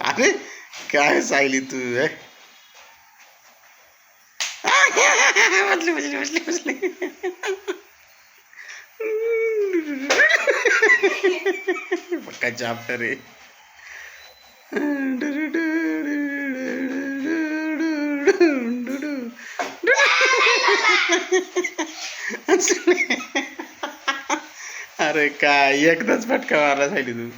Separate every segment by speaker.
Speaker 1: अरे काय सायली तू बसली बसली बसली बसली पक्का चाप्टर आहे. अरे काय एकदाच फटका मारला सायली तू.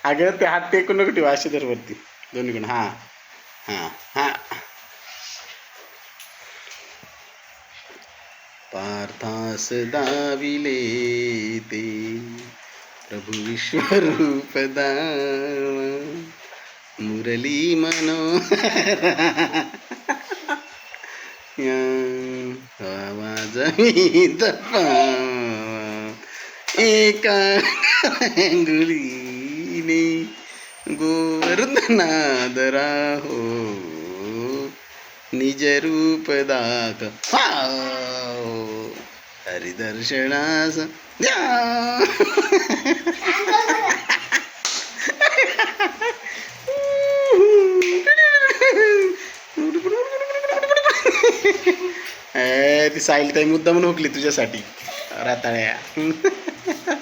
Speaker 1: अगं ते हात टेकून नको ठेवा अशी तर वरती दोन्हीकडून. हां हां हां. पार्थास दाविले ते प्रभु विश्वरूप दावा मुरली मनोहरा आवाज मी तपावा एका अंगुलीने गोवर्धनाद राहो निज रूप दाखव हरिदर्शनास द्या. ती सायली ताई मुद्दाम हुकली तुझ्यासाठी राताळ्या.